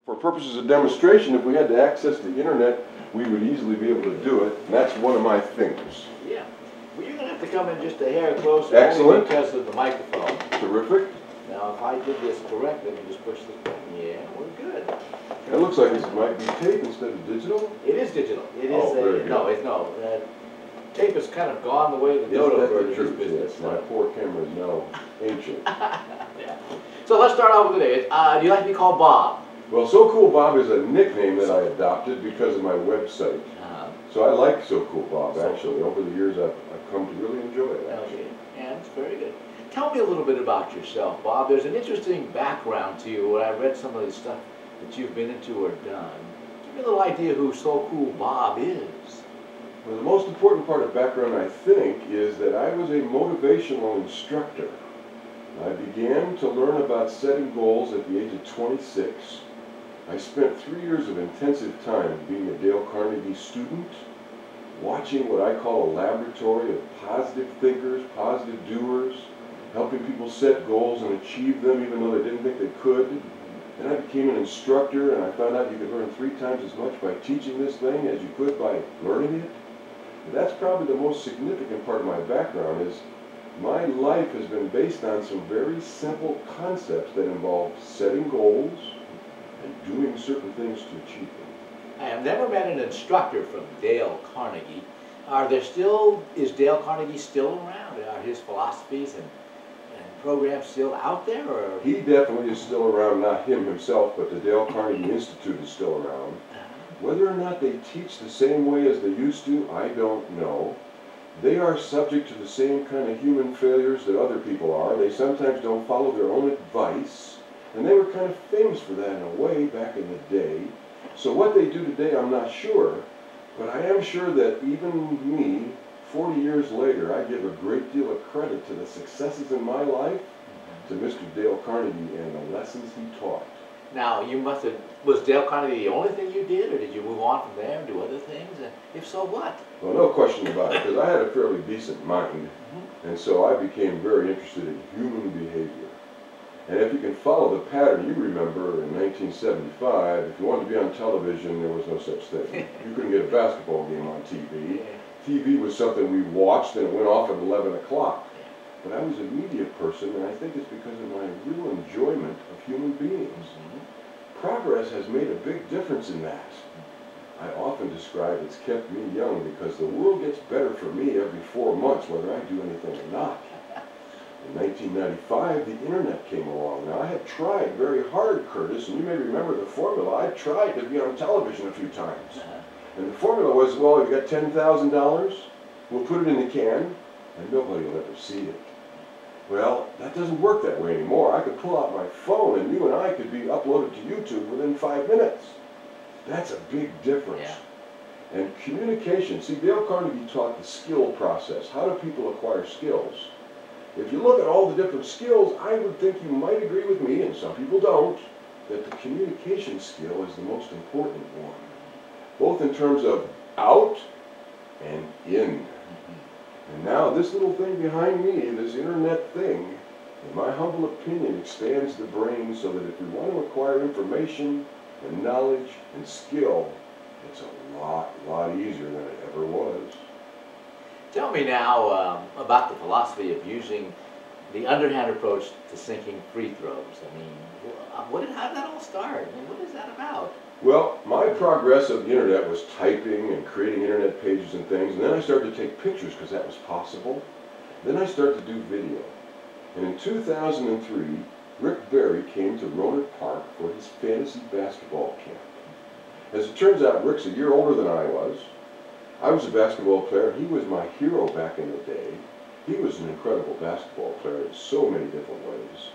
For purposes of demonstration, if we had to access the internet, we would easily be able to do it, and that's one of my things. Yeah. Well, you're going to have to come in just a hair closer. Excellent. Because of the microphone. Terrific. Now, if I did this correctly, let me just push this button. Yeah, we're good. It looks like this might be tape instead of digital. It is digital. It is no. Tape has kind of gone the way of the dodo bird in this business. Yes. My poor camera is now ancient. Yeah. So let's start off with today. Do you like to be called Bob? Well, SoCooLBob is a nickname that I adopted because of my website. So I like SoCooLBob, actually. Over the years, I've come to really enjoy it, actually. Okay. Yeah, that's very good. Tell me a little bit about yourself, Bob. There's an interesting background to you when I read some of the stuff that you've been into or done. Give me a little idea who SoCooLBob is. Well, the most important part of background, I think, is that I was a motivational instructor. I began to learn about setting goals at the age of 26. I spent 3 years of intensive time being a Dale Carnegie student, watching what I call a laboratory of positive thinkers, positive doers, helping people set goals and achieve them even though they didn't think they could. Then I became an instructor, and I found out you could learn 3 times as much by teaching this thing as you could by learning it. And that's probably the most significant part of my background. Is my life has been based on some very simple concepts that involve setting goals and doing certain things to achieve them. I have never met an instructor from Dale Carnegie. Is Dale Carnegie still around? Are his philosophies and programs still out there? Or? He definitely is still around, not him himself, but the Dale Carnegie Institute is still around. Whether or not they teach the same way as they used to, I don't know. They are subject to the same kind of human failures that other people are. They sometimes don't follow their own advice, and they were kind of famous for that in a way back in the day. So what they do today, I'm not sure, but I am sure that even me, 40 years later, I give a great deal of credit to the successes in my life to Mr. Dale Carnegie and the lessons he taught. Now, was Dale Carnegie the only thing you did, or did you move on from there and do other things? And if so, what? Well, no question about it, because I had a fairly decent mind, and so I became very interested in human behavior. And if you can follow the pattern, you remember in 1975, if you wanted to be on television, there was no such thing. You couldn't get a basketball game on TV. TV was something we watched, and it went off at 11 o'clock. But I was a media person, and I think it's because of my real enjoyment of human beings. Progress has made a big difference in that. I often describe it's kept me young because the world gets better for me every 4 months, whether I do anything or not. In 1995, the internet came along. Now, I had tried very hard, Curtis, and you may remember the formula. I tried to be on television a few times. And the formula was, well, you got $10,000, we'll put it in the can, and nobody will ever see it. Well, that doesn't work that way anymore. I could pull out my phone, and you and I could be uploaded to YouTube within 5 minutes. That's a big difference. Yeah. And communication. See, Dale Carnegie taught the skill process. How do people acquire skills? If you look at all the different skills, I would think you might agree with me, and some people don't, that the communication skill is the most important one. Both in terms of out and in. And now this little thing behind me, this internet thing, in my humble opinion, expands the brain so that if we want to acquire information and knowledge and skill, it's a lot easier than it ever was. Tell me now about the philosophy of using the underhand approach to sinking free throws. I mean, how did that all start? I mean, what is that about? Well, my progress of the internet was typing and creating internet pages and things, and then I started to take pictures because that was possible. Then I started to do video. And in 2003, Rick Barry came to Rohnert Park for his fantasy basketball camp. As it turns out, Rick's a year older than I was. I was a basketball player, and he was my hero back in the day. He was an incredible basketball player in so many different ways.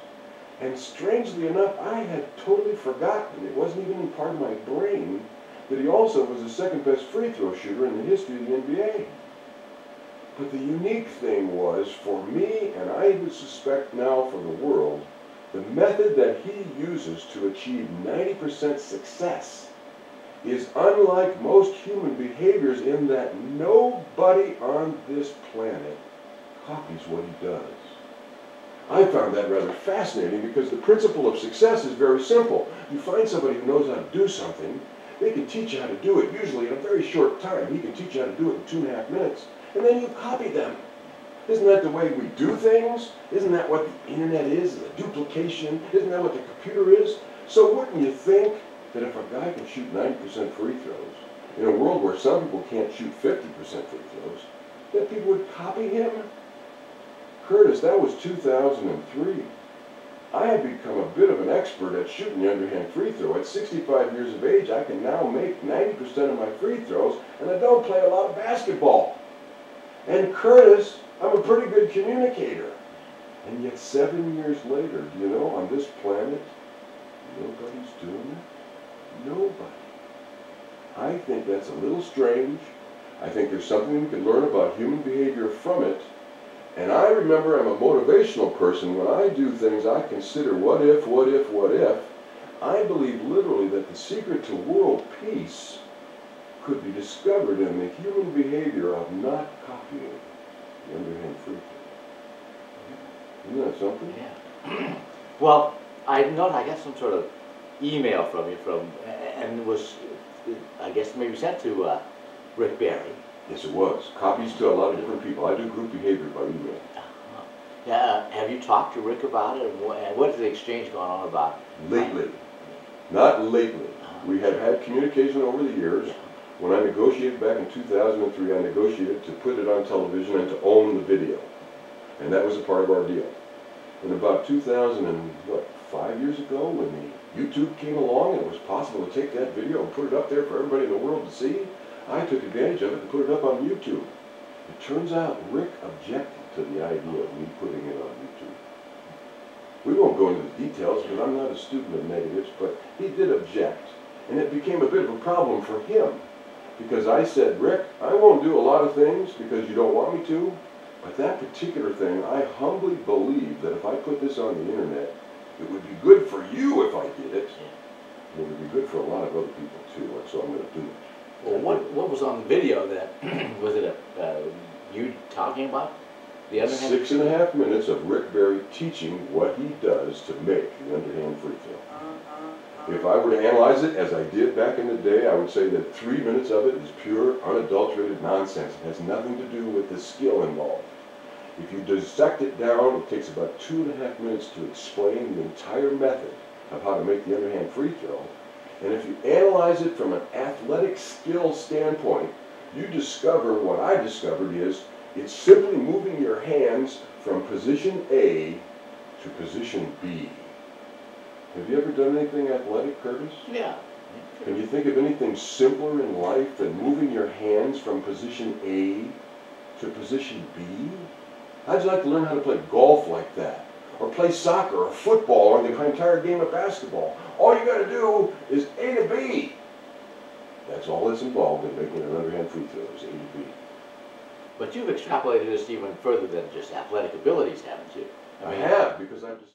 And strangely enough, I had totally forgotten, it wasn't even in part of my brain, that he also was the second best free throw shooter in the history of the NBA. But the unique thing was, for me, and I would suspect now for the world, the method that he uses to achieve 90% success is unlike most human behaviors in that nobody on this planet copies what he does. I found that rather fascinating because the principle of success is very simple. You find somebody who knows how to do something, they can teach you how to do it, usually in a very short time. He can teach you how to do it in 2.5 minutes, and then you copy them. Isn't that the way we do things? Isn't that what the internet is, the duplication? Isn't that what the computer is? So wouldn't you think that if a guy can shoot 90% free throws, in a world where some people can't shoot 50% free throws, that people would copy him? Curtis, that was 2003. I had become a bit of an expert at shooting the underhand free throw. At 65 years of age, I can now make 90% of my free throws, and I don't play a lot of basketball. And Curtis, I'm a pretty good communicator. And yet 7 years later, do you know, on this planet, nobody's doing it? Nobody. I think that's a little strange. I think there's something we can learn about human behavior from it. And I remember I'm a motivational person. When I do things, I consider what if, what if, what if. I believe literally that the secret to world peace could be discovered in the human behavior of not copying the underhand free throw. Isn't that something? Yeah. Well, I got some sort of email from you and it was, I guess, maybe sent to Rick Barry. Yes, it was. Copies to a lot of different people. I do group behavior by email. Yeah, have you talked to Rick about it? And what is the exchange going on about? Lately. Not lately. We have had communication over the years. When I negotiated back in 2003, I negotiated to put it on television and to own the video. And that was a part of our deal. And about 5 years ago, when the YouTube came along and it was possible to take that video and put it up there for everybody in the world to see, I took advantage of it and put it up on YouTube. It turns out Rick objected to the idea of me putting it on YouTube. We won't go into the details because I'm not a student of negatives, but he did object. And it became a bit of a problem for him because I said, Rick, I won't do a lot of things because you don't want me to, but that particular thing, I humbly believe that if I put this on the internet, it would be good for you if I did it, and it would be good for a lot of other people too, and so I'm going to do it. Well, what was on the video that, was it you talking about the underhand? 6.5 minutes of Rick Barry teaching what he does to make the underhand free throw. If I were to analyze it as I did back in the day, I would say that 3 minutes of it is pure, unadulterated nonsense. It has nothing to do with the skill involved. If you dissect it down, it takes about 2.5 minutes to explain the entire method of how to make the underhand free throw. And if you analyze it from an athletic skill standpoint, you discover what I discovered is it's simply moving your hands from position A to position B. Have you ever done anything athletic, Curtis? Yeah. Can you think of anything simpler in life than moving your hands from position A to position B? How'd you like to learn how to play golf like that? Or play soccer or football or the entire game of basketball? All you got to do is A to B. That's all that's involved in making an underhand free throw is A to B. But you've extrapolated this even further than just athletic abilities, haven't you? I have, because I've just